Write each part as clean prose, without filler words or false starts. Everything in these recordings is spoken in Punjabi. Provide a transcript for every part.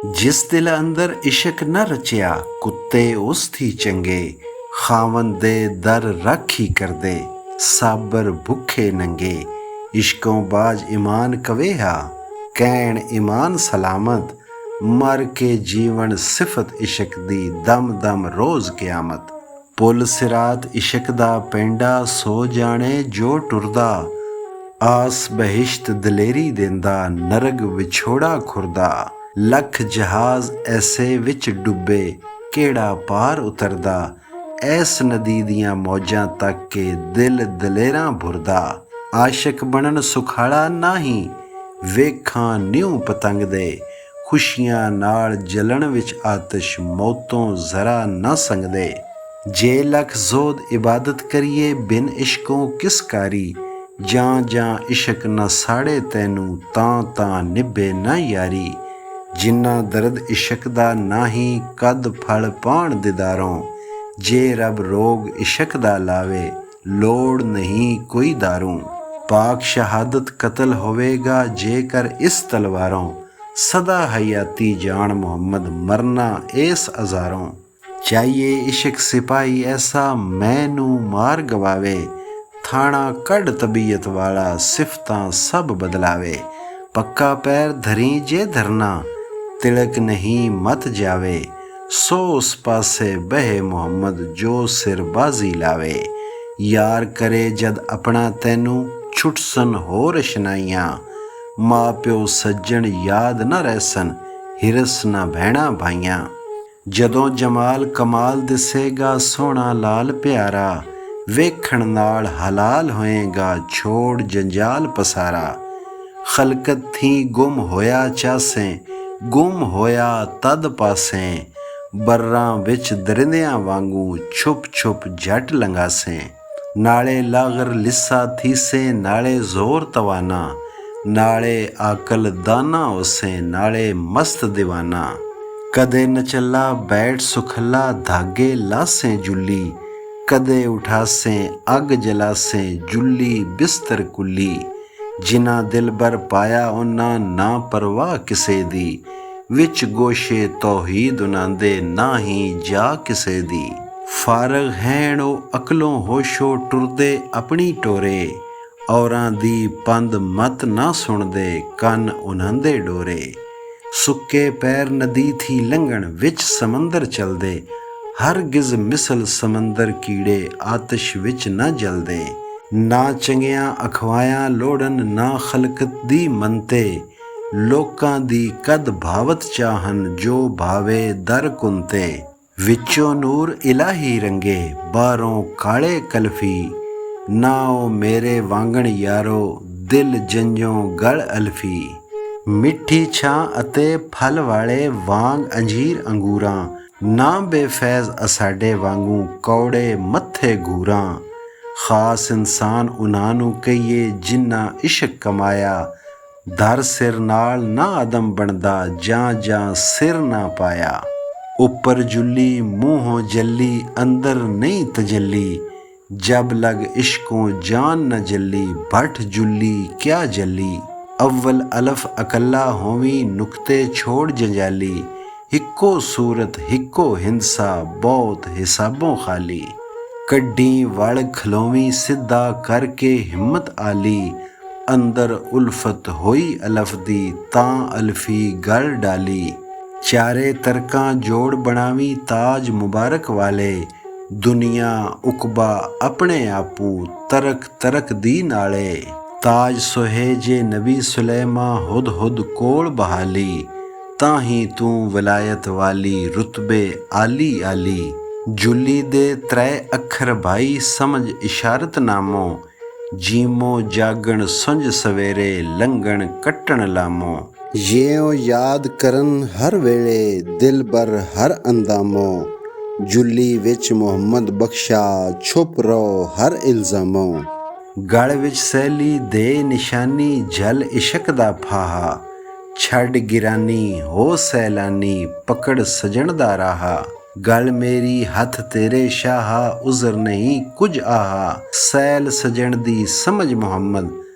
ਜਿਸ ਦਿਲ ਅੰਦਰ ਇਸ਼ਕ ਨ ਰਚਿਆ, ਕੁੱਤੇ ਉਸ ਥੀ ਚੰਗੇ। ਖਾਵਨ ਦੇ ਦਰ ਰਾਖੀ ਕਰਦੇ, ਸਾਬਰ ਭੁੱਖੇ ਨੰਗੇ। ਇਸ਼ਕੋਂ ਬਾਜ ਈਮਾਨ ਕਵੇਹਾ, ਕਹਿਣ ਈਮਾਨ ਸਲਾਮਤ। ਮਰ ਕੇ ਜੀਵਨ ਸਿਫਤ ਇਸ਼ਕ ਦੀ, ਦਮ ਦਮ ਰੋਜ਼ ਕਿਆਮਤ। ਪੁੱਲ ਸਿਰਾਤ ਇਸ਼ਕ ਦਾ ਪੈਂਡਾ, ਸੋ ਜਾਣੇ ਜੋ ਟੁਰਦਾ। ਆਸ ਬਹਿਸ਼ਤ ਦਲੇਰੀ ਦਿੰਦਾ, ਨਰਗ ਵਿਛੋੜਾ ਖੁਰਦਾ। ਲੱਖ ਜਹਾਜ਼ ਐਸੇ ਵਿੱਚ ਡੁੱਬੇ, ਕਿਹੜਾ ਪਾਰ ਉਤਰਦਾ। ਐਸ ਨਦੀ ਦੀਆਂ ਮੌਜਾਂ ਤੱਕ ਕੇ ਦਿਲ ਦਲੇਰਾਂ ਭੁਰਦਾ। ਆਸ਼ਕ ਬਣਨ ਸੁਖਾਲਾ ਨਾਹੀਂ, ਵੇਖਾਂ ਨਿਉ ਪਤੰਗ ਦੇ। ਖੁਸ਼ੀਆਂ ਨਾਲ ਜਲਣ ਵਿੱਚ ਆਤਿਸ਼, ਮੌਤੋਂ ਜ਼ਰਾ ਨਾ ਸੰਗਦੇ। ਜੇ ਲੱਖ ਜ਼ੋਦ ਇਬਾਦਤ ਕਰੀਏ, ਬਿਨ ਇਸ਼ਕੋਂ ਕਿਸ ਕਾਰੀ। ਜਾਂ ਜਾਂ ਇਸ਼ਕ ਨਾ ਸਾੜੇ ਤੈਨੂੰ, ਤਾਂ ਨਿਭੇ ਨਾ ਯਾਰੀ। ਜਿੰਨਾ ਦਰਦ ਇਸ਼ਕ ਦਾ ਨਾਹੀਂ, ਕਦ ਫਲ ਪਾਣ ਦਿਦਾਰੋਂ। ਜੇ ਰੱਬ ਰੋਗ ਇਸ਼ਕ ਦਾ ਲਾਵੇ, ਲੋੜ ਨਹੀਂ ਕੋਈ ਦਾਰੂ। ਪਾਕ ਸ਼ਹਾਦਤ ਕਤਲ ਹੋਵੇਗਾ, ਜੇਕਰ ਇਸ ਤਲਵਾਰੋਂ। ਸਦਾ ਹਯਾਤੀ ਜਾਨ ਮੁਹੰਮਦ, ਮਰਨਾ ਇਸ ਅਜ਼ਾਰੋਂ। ਚਾਹੀਏ ਇਸ਼ਕ ਸਿਪਾਹੀ ਐਸਾ, ਮੈਨੂੰ ਮਾਰ ਗਵਾਵੇ। ਥਾਣਾ ਕੱਢ ਤਬੀਅਤ ਵਾਲਾ, ਸਿਫਤਾਂ ਸਭ ਬਦਲਾਵੇ। ਪੱਕਾ ਪੈਰ ਧਰੀ ਜੇ ਧਰਨਾ, ਤਿਲਕ ਨਹੀਂ ਮਤ ਜਾਵੇ। ਸੋ ਉਸ ਪਾਸੇ ਬਹਿ ਮੁਹੰਮਦ, ਜੋ ਸਿਰ ਬਾਜ਼ੀ ਲਾਵੇ। ਯਾਰ ਕਰੇ ਜਦ ਆਪਣਾ ਤੈਨੂੰ, ਛੁੱਟਸਨ ਹੋਰ ਰਸ਼ਨਾਈਆਂ। ਮਾਂ ਪਿਓ ਸੱਜਣ ਯਾਦ ਨਾ ਰਹਿਸਨ, ਹਿਰਸ ਨਾ ਭੈਣਾਂ ਭਾਈਆਂ। ਜਦੋਂ ਜਮਾਲ ਕਮਾਲ ਦਿਸੇਗਾ, ਸੋਹਣਾ ਲਾਲ ਪਿਆਰਾ। ਵੇਖਣ ਨਾਲ ਹਲਾਲ ਹੋਏਗਾ, ਛੋੜ ਜੰਜਾਲ ਪਸਾਰਾ। ਖਲਕਤ ਥੀ ਗੁੰਮ ਹੋਇਆ ਚਾਸੇ, ਗੁੰਮ ਹੋਇਆ ਤਦ ਪਾਸੇ। ਬਰਰਾਂ ਵਿੱਚ ਦਰਿੰਦਿਆਂ ਵਾਂਗੂ, ਛੁਪ ਛੁਪ ਜੱਟ ਲੰਗਾਸੇ। ਨਾਲੇ ਲਾਗਰ ਲਿੱਸਾ ਥੀਸੇ, ਨਾਲੇ ਜ਼ੋਰ ਤਵਾਨਾ। ਨਾਲੇ ਆਕਲ ਦਾਨਾ ਉਸੇ, ਨਾਲੇ ਮਸਤ ਦੀਵਾਨਾ। ਕਦੇ ਨਚੱਲਾ ਬੈਠ ਸੁਖੱਲਾ, ਧਾਗੇ ਲਾਸੇ ਜੁੱਲੀ। ਕਦੇ ਉਠਾਸੇ ਅੱਗ ਜਲਾਸੇ, ਜੁੱਲੀ ਬਿਸਤਰ ਕੁੱਲੀ। ਜਿਨ੍ਹਾਂ ਦਿਲ ਬਰ ਪਾਇਆ ਉਹਨਾਂ, ਨਾ ਪਰਵਾਹ ਕਿਸੇ ਦੀ। ਵਿੱਚ ਗੋਸ਼ੇ ਤੌਹੀਦ ਉਨ੍ਹਾਂ ਦੇ, ਨਾ ਹੀ ਜਾ ਕਿਸੇ ਦੀ। ਫਾਰਗ ਹੈਣ ਉਹ ਅਕਲੋਂ ਹੋਸ਼ੋ, ਟੁਰਦੇ ਆਪਣੀ ਟੋਰੇ। ਔਰਾਂ ਦੀ ਪੰਦ ਮਤ ਨਾ ਸੁਣਦੇ, ਕੰਨ ਉਨ੍ਹਾਂ ਦੇ ਡੋਰੇ। ਸੁੱਕੇ ਪੈਰ ਨਦੀ ਥੀ ਲੰਘਣ, ਵਿੱਚ ਸਮੰਦਰ ਚਲਦੇ। ਹਰਗਿਜ਼ ਮਿਸਲ ਸਮੰਦਰ ਕੀੜੇ, ਆਤਿਸ਼ ਵਿੱਚ ਨਾ ਜਲਦੇ। ਨਾ ਚੰਗੀਆਂ ਅਖਵਾਇਆਂ ਲੋੜਨ, ਨਾ ਖਲਕਤ ਦੀ ਮੰਨਤੇ। ਲੋਕਾਂ ਦੀ ਕਦ ਭਾਵਤ ਚਾਹਨ, ਜੋ ਭਾਵੇ ਦਰ ਕੁੰਤੇ। ਵਿੱਚੋਂ ਨੂਰ ਇਲਾਹੀ ਰੰਗੇ, ਬਾਹਰੋਂ ਕਾਲੇ ਕਲਫੀ। ਨਾ ਉਹ ਮੇਰੇ ਵਾਂਗਣ ਯਾਰੋ, ਦਿਲ ਜੰਜੋਂ ਗਲ ਅਲਫੀ। ਮਿੱਠੀ ਛਾਂ ਅਤੇ ਫਲ ਵਾਲੇ ਵਾਂਗ ਅੰਜੀਰ ਅੰਗੂਰਾਂ। ਨਾ ਬੇਫੈਜ਼ ਅਸਾਡੇ ਵਾਂਗੂ, ਕੌੜੇ ਮੱਥੇ ਗੂਰਾਂ। ਖਾਸ ਇਨਸਾਨ ਉਨ੍ਹਾਂ ਨੂੰ ਕਹੀਏ, ਜਿਨ੍ਹਾਂ ਇਸ਼ਕ ਕਮਾਇਆ। ਦਰ ਸਿਰ ਨਾਲ ਨਾ ਆਦਮ ਬਣਦਾ, ਜਾਂ ਜਾਂ ਸਿਰ ਨਾ ਪਾਇਆ। ਉੱਪਰ ਜੁੱਲੀ ਮੂੰਹੋਂ ਜੱਲੀ, ਅੰਦਰ ਨਹੀਂ ਤਜੱਲੀ। ਜਬ ਲਗ ਇਸ਼ਕੋਂ ਜਾਨ ਨ ਜੱਲੀ, ਭੱਠ ਜੁੱਲੀ ਕਿਆ ਜੱਲੀ। ਅਵਲ ਅਲਫ ਅਕੱਲਾ ਹੋਵੀ, ਨੁਕਤੇ ਛੋੜ ਜੰਜਾਲੀ। ਇੱਕੋ ਸੂਰਤ ਇੱਕੋ ਹਿੰਸਾ, ਬਹੁਤ ਹਿਸਾਬੋਂ ਖਾਲੀ। ਕੱਢੀ ਵਲ ਖਲੋਵੀਂ ਸਿੱਧਾ ਕਰਕੇ, ਹਿੰਮਤ ਆਲੀ। ਅੰਦਰ ਉਲਫਤ ਹੋਈ ਅਲਫ ਦੀ, ਤਾਂ ਅਲਫੀ ਗਲ ਡਾਲੀ। ਚਾਰੇ ਤਰਕਾਂ ਜੋੜ ਬਣਾਵੀਂ, ਤਾਜ ਮੁਬਾਰਕ ਵਾਲੇ। ਦੁਨੀਆ ਉਕਬਾ ਆਪਣੇ ਆਪੂ, ਤਰਕ ਤਰਕ ਦੀ ਨਾਲੇ। ਤਾਜ ਸੋਹੇ ਜੇ ਨਬੀ ਸੁਲੈਮਾਂ, ਹੁਦ ਹੁਦ ਕੋਲ ਬਹਾਲੀ। ਤਾਂ ਹੀ ਤੂੰ ਵਿਲਾਇਤ ਵਾਲੀ, ਰੁਤਬੇ ਆਲੀ ਆਲੀ। ਜੁੱਲੀ ਦੇ ਤ੍ਰੈ ਅੱਖਰ ਭਾਈ, ਸਮਝ ਇਸ਼ਾਰਤ ਨਾਮੋ। ਜੀਮੋ ਜਾਗਣ ਸੁੰਝ ਸਵੇਰੇ, ਲੰਘਣ ਕੱਟਣ ਲਾਮੋ। ਯਿਉ ਯਾਦ ਕਰਨ ਹਰ ਵੇਲੇ, ਦਿਲ ਬਰ ਹਰ ਅੰਦਾਮੋ। ਜੁੱਲੀ ਵਿੱਚ ਮੁਹੰਮਦ ਬਖਸ਼ਾ, ਛੁਪ ਰਹੋ ਹਰ ਇਲਜ਼ਾਮੋਂ। ਗਲ ਵਿੱਚ ਸੈਲੀ ਦੇ ਨਿਸ਼ਾਨੀ, ਝਲ ਇਸ਼ਕ ਦਾ ਫਾਹਾ। ਛੱਡ ਗਿਰਾਨੀ ਹੋ ਸੈਲਾਨੀ, ਪਕੜ ਸਜਣ ਦਾ ਰਾਹਾ। ਗਲ ਮੇਰੀ ਹੱਥ ਤੇਰੇ ਸ਼ਾਹਾ, ਉਜ਼ਰ ਨਹੀਂ ਕੁਝ ਆਹਾ। ਸੈਲ ਸਜਣ ਦੀ ਸਮਝ ਮੁਹੰਮਦ,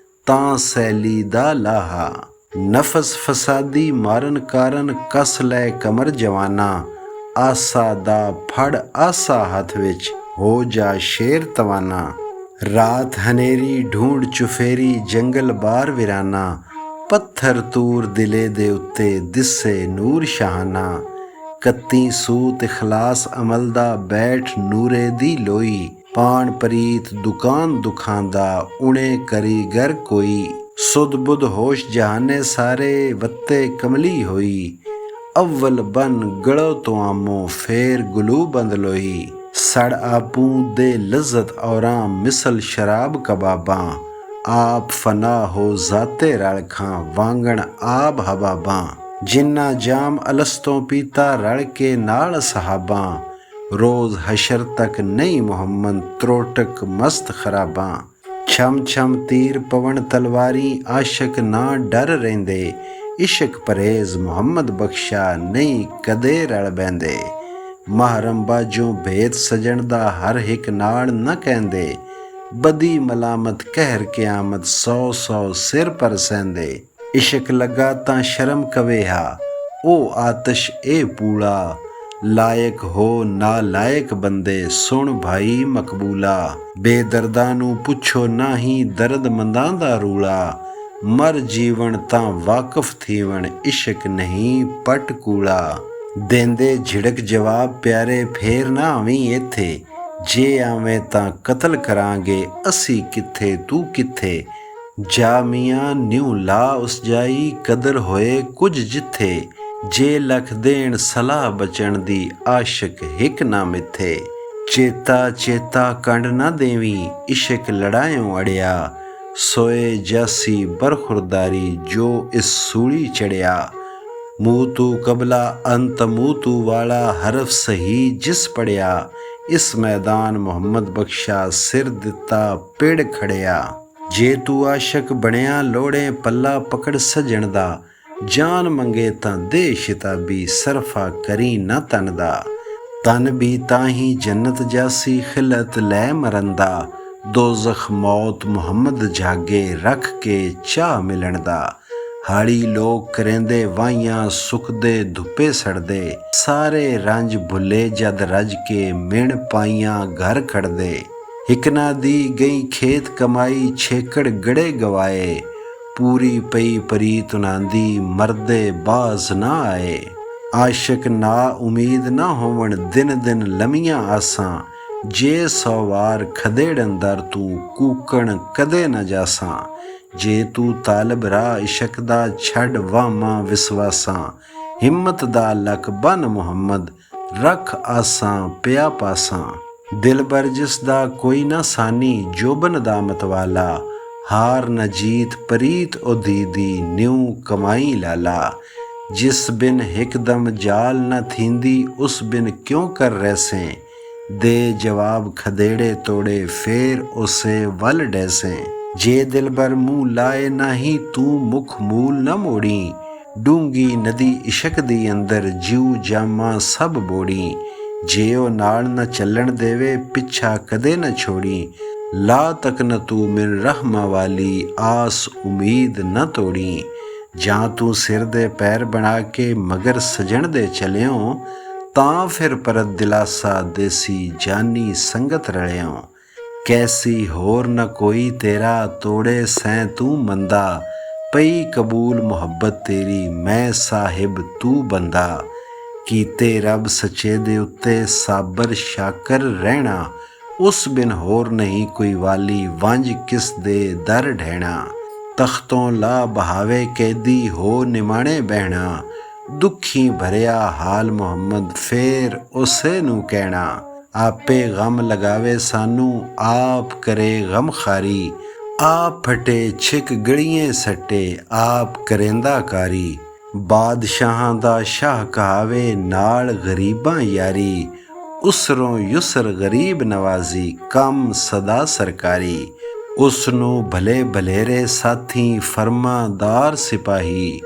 ਤਾਂ ਸੈਲੀ ਦਾ ਲਾਹਾ। ਨਫਸ ਫਸਾਦੀ ਮਾਰਨ ਕਾਰਨ ਕਸ ਲੈ ਕਮਰ ਜਵਾਨਾ, ਆਸਾ ਦਾ ਫੜ ਆਸਾ ਹੱਥ ਵਿੱਚ ਹੋ ਜਾ ਸ਼ੇਰ ਤਵਾਨਾ। ਰਾਤ ਹਨੇਰੀ ਢੂੰਡ ਚੁਫੇਰੀ ਜੰਗਲ ਬਾਰ ਵਿਰਾਨਾ, ਪੱਥਰ ਤੂਰ ਦਿਲੇ ਦੇ ਉੱਤੇ ਦਿਸੇ ਨੂਰ ਸ਼ਾਹਾਨਾ। ਕੱਤੀ ਸੂਤ ਇਖਲਾਸ ਅਮਲ ਦਾ ਬੈਠ ਨੂਰੇ ਦੀ ਲੋਈ, ਪਾਣ ਪ੍ਰੀਤ ਦੁਕਾਨ ਦੁਖਾਂ ਦਾ ਉਣੇ ਕਰੀਗਰ ਕੋਈ। ਸੁਧ ਬੁਧ ਹੋਸ਼ ਜਹਾਨੇ ਸਾਰੇ ਵੱਤੇ ਕਮਲੀ ਹੋਈ, ਅਵਲ ਬਨ ਗੜੋ ਤੋਂ ਆਮੋ ਫੇਰ ਗੁਲੂ ਬੰਦ ਲੋਈ। ਸੜ ਆਪੂ ਦੇ ਲਜ਼ਤ ਔਰਾਂ ਮਿਸਲ ਸ਼ਰਾਬ ਕਬਾਬਾਂ, ਆਪ ਫਨਾ ਹੋ ਜ਼ਾਤੇ ਰਲ ਖਾਂ ਵਾਂਗਣ ਆਬ ਹਬਾਬਾਂ। ਜਿੰਨਾ ਜਾਮ ਅਲਸਤੋਂ ਪੀਤਾ ਰਲ ਕੇ ਨਾਲ ਸਹਾਬਾਂ, ਰੋਜ਼ ਹਸ਼ਰ ਤੱਕ ਨਹੀਂ ਮੁਹੰਮਦ ਤਰੋਟਕ ਮਸਤ ਖਰਾਬਾਂ। ਛਮ ਛਮ ਤੀਰ ਪਵਨ ਤਲਵਾਰੀ ਆਸ਼ਕ ਨਾ ਡਰ ਰਹਿੰਦੇ, ਇਸ਼ਕ ਪਰਹੇਜ਼ ਮੁਹੰਮਦ ਬਖਸ਼ਾ ਨਹੀਂ ਕਦੇ ਰਲ ਬਹਿੰਦੇ। ਮਹਰਮ ਬਾਝੋਂ ਭੇਤ ਸਜਣ ਦਾ ਹਰ ਹਿੱਕ ਨਾੜ ਨਾ ਕਹਿੰਦੇ, ਬਦੀ ਮਲਾਮਤ ਕਹਿਰ ਕਿਆਮਤ 100 ਸਿਰ ਪਰ ਸਹਿੰਦੇ। ਇਸ਼ਕ ਲੱਗਾ ਤਾਂ ਸ਼ਰਮ ਕਵੇਹਾ ਉਹ ਆਤਸ਼ ਇਹ ਪੂਲਾ, ਲਾਇਕ ਹੋ ਨਾ ਲਾਇਕ ਬੰਦੇ ਸੁਣ ਭਾਈ ਮਕਬੂਲਾ। ਬੇਦਰਦਾਂ ਨੂੰ ਪੁੱਛੋ ਨਾਹੀਂ ਦਰਦਮੰਦਾਂ ਦਾ ਰੂਲਾ, ਮਰ ਜੀਵਨ ਤਾਂ ਵਾਕਫ ਥੀਵਣ ਇਸ਼ਕ ਨਹੀਂ ਪਟ ਕੂਲਾ। ਦੇਂਦੇ ਝਿੜਕ ਜਵਾਬ ਪਿਆਰੇ ਫੇਰ ਨਾ ਆਵੀਂ ਇੱਥੇ, ਜੇ ਆਵੇਂ ਤਾਂ ਕਤਲ ਕਰਾਂਗੇ ਅਸੀਂ ਕਿੱਥੇ ਤੂੰ ਕਿੱਥੇ। ਜਾ ਮੀਆਂ ਨਿਉ ਲਾ ਉਸ ਜਾਈ ਕਦਰ ਹੋਏ ਕੁਝ ਜਿੱਥੇ, ਜੇ ਲਖ ਦੇਣ ਸਲਾਹ ਬਚਣ ਦੀ ਆਸ਼ਕ ਹਿੱਕ ਨਾ ਮਿੱਥੇ। ਚੇਤਾ ਚੇਤਾ ਕੰਡ ਨਾ ਦੇਵੀਂ ਇਸ਼ਕ ਲੜਾਇਓ ਅੜਿਆ, ਸੋਏ ਜਾਸੀ ਬਰਖੁਰਦਾਰੀ ਜੋ ਇਸ ਸੂਲੀ ਚੜਿਆ। ਮੂੰਹ ਤੂੰ ਕਬਲਾ ਅੰਤ ਮੂੰਹ ਤੂੰ ਵਾਲਾ ਹਰਫ ਸਹੀ ਜਿਸ ਪੜਿਆ, ਇਸ ਮੈਦਾਨ ਮੁਹੰਮਦ ਬਖਸ਼ਾ ਸਿਰ ਦਿੱਤਾ ਪਿੜ ਖੜਿਆ। ਜੇ ਤੂੰ ਆਸ਼ਕ ਬਣਿਆ ਲੋੜੇ ਪੱਲਾ ਪਕੜ ਸਜਣ ਦਾ, ਜਾਨ ਮੰਗੇ ਤਾਂ ਦੇ ਸ਼ਿਤਾਬੀ ਸਰਫਾ ਕਰੀ ਨਾ ਤਨ ਦਾ। ਤਨ ਵੀ ਤਾਂ ਹੀ ਜੰਨਤ ਜਾਸੀ ਖਿਲਤ ਲੈ ਮਰੰਦਾ, ਦੋਜ਼ਖ ਮੌਤ ਮੁਹੰਮਦ ਜਾਗੇ ਰੱਖ ਕੇ ਚਾਹ ਮਿਲਣ ਦਾ। ਹਾੜੀ ਲੋਕ ਕਰੇਂਦੇ ਵਾਹੀਆਂ ਸੁੱਕਦੇ ਧੁੱਪੇ ਸੜਦੇ, ਸਾਰੇ ਰੰਜ ਭੁੱਲੇ ਜਦ ਰੱਜ ਕੇ ਮਿਣ ਪਾਈਆਂ ਘਰ ਖੜਦੇ। ਹਿਕਨਾ ਦੀ ਗਈ ਖੇਤ ਕਮਾਈ ਛੇਕੜ ਗੜੇ ਗਵਾਏ, ਪੂਰੀ ਪਈ ਪ੍ਰੀਤ ਉਨਾਂਦੀ ਮਰਦੇ ਬਾਜ਼ ਨਾ ਆਏ। ਆਸ਼ਕ ਨਾ ਉਮੀਦ ਨਾ ਹੋਵਣ ਦਿਨ ਦਿਨ ਲੰਮੀਆਂ ਆਸਾਂ, ਜੇ 100 ਵਾਰ ਖਦੇੜਨ ਦਰ ਤੂੰ ਕੂਕਣ ਕਦੇ ਨਾ ਜਾਸਾਂ। ਜੇ ਤੂੰ ਤਾਲਬ ਰਾਹ ਇਸ਼ਕ ਦਾ ਛੱਡ ਵਾਹਮਾਂ ਵਿਸਵਾਸਾਂ, ਹਿੰਮਤ ਦਾ ਲਕ ਬਨ ਮੁਹੰਮਦ ਰੱਖ ਆਸਾਂ ਪਿਆ ਪਾਸਾਂ। ਦਿਲ ਬਰ ਜਿਸ ਦਾ ਕੋਈ ਨਾ ਸਾਨੀ ਜੋਬਨ ਦਾ ਮਤਵਾਲਾ, ਹਾਰ ਨ ਜੀਤ ਪ੍ਰੀਤ ਉਦੀ ਦੀ ਨਿਉ ਕਮਾਈ ਲਾਲਾ। ਜਿਸ ਬਿਨ ਹਿਕਦਮ ਜਾਲ ਨ ਥੀਂਦੀ ਉਸ ਬਿਨ ਕਿਉਂ ਕਰ ਰਹਿਸੇ, ਦੇ ਜਵਾਬ ਖਦੇੜੇ ਤੋੜੇ ਫੇਰ ਉਸੇ ਵੱਲ ਡੈਸੇ। ਜੇ ਦਿਲ ਬਰ ਮੂੰਹ ਲਾਏ ਨਹੀਂ ਤੂੰ ਮੁਖ ਮੂਲ ਨਾ ਮੋੜੀ, ਡੂੰਗੀ ਨਦੀ ਇਸ਼ਕ ਦੀ ਅੰਦਰ ਜਿਉ ਜਾਮਾ ਸਭ ਬੋੜੀ। ਜੇ ਉਹ ਨਾਲ ਨਾ ਚੱਲਣ ਦੇਵੇ ਪਿੱਛਾ ਕਦੇ ਨਾ ਛੋੜੀ, ਲਾ ਤੱਕ ਨ ਤੂੰ ਮਿਲ ਰਹਿਮਾ ਵਾਲੀ ਆਸ ਉਮੀਦ ਨਾ ਤੋੜੀ। ਜਾਂ ਤੂੰ ਸਿਰ ਦੇ ਪੈਰ ਬਣਾ ਕੇ ਮਗਰ ਸਜਣ ਦੇ ਚਲਿਓ, ਤਾਂ ਫਿਰ ਪਰਤ ਦਿਲਾਸਾ ਦੇਸੀ ਜਾਨੀ ਸੰਗਤ ਰਲਿਓ। ਕੈਸੀ ਹੋਰ ਨ ਕੋਈ ਤੇਰਾ ਤੋੜੇ ਸੈਂ ਤੂੰ ਮੰਦਾ, ਪਈ ਕਬੂਲ ਮੁਹੱਬਤ ਤੇਰੀ ਮੈਂ ਸਾਹਿਬ ਤੂੰ ਬੰਦਾ। ਕੀਤੇ ਰੱਬ ਸੱਚੇ ਦੇ ਉੱਤੇ ਸਾਬਰ ਸ਼ਾਕਰ ਰਹਿਣਾ, ਉਸ ਬਿਨ ਹੋਰ ਨਹੀਂ ਕੋਈ ਵਾਲੀ ਵੰਝ ਕਿਸ ਦੇ ਦਰ ਢਹਿਣਾ। ਤਖਤੋਂ ਲਾ ਬਹਾਵੇ ਕੈਦੀ ਹੋ ਨਿਮਾਣੇ ਬਹਿਣਾ, ਦੁਖੀ ਭਰਿਆ ਹਾਲ ਮੁਹੰਮਦ ਫੇਰ ਉਸੇ ਨੂੰ ਕਹਿਣਾ। ਆਪੇ ਗਮ ਲਗਾਵੇ ਸਾਨੂੰ ਆਪ ਕਰੇ ਗਮ ਖਾਰੀ, ਆਪ ਫਟੇ ਛਿਕ ਗੜੀਏ ਸੱਟੇ ਆਪ ਕਰੇਂਦਾ ਕਾਰੀ। ਬਾਦਸ਼ਾਹਾਂ ਦਾ ਸ਼ਾਹ ਕਹਾਵੇ ਨਾਲ ਗਰੀਬਾਂ ਯਾਰੀ, ਉਸਰੋਂ ਯੁਸਰ ਗਰੀਬ ਨਵਾਜ਼ੀ ਕੰਮ ਸਦਾ ਸਰਕਾਰੀ। ਉਸ ਨੂੰ ਭਲੇ ਭਲੇਰੇ ਸਾਥੀ ਫਰਮਾਦਾਰ ਸਿਪਾਹੀ,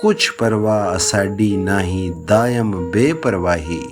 ਕੁਛ ਪਰਵਾਹ ਸਾਡੀ ਨਾਹੀਂ ਦਾਇਮ ਬੇਪਰਵਾਹੀ।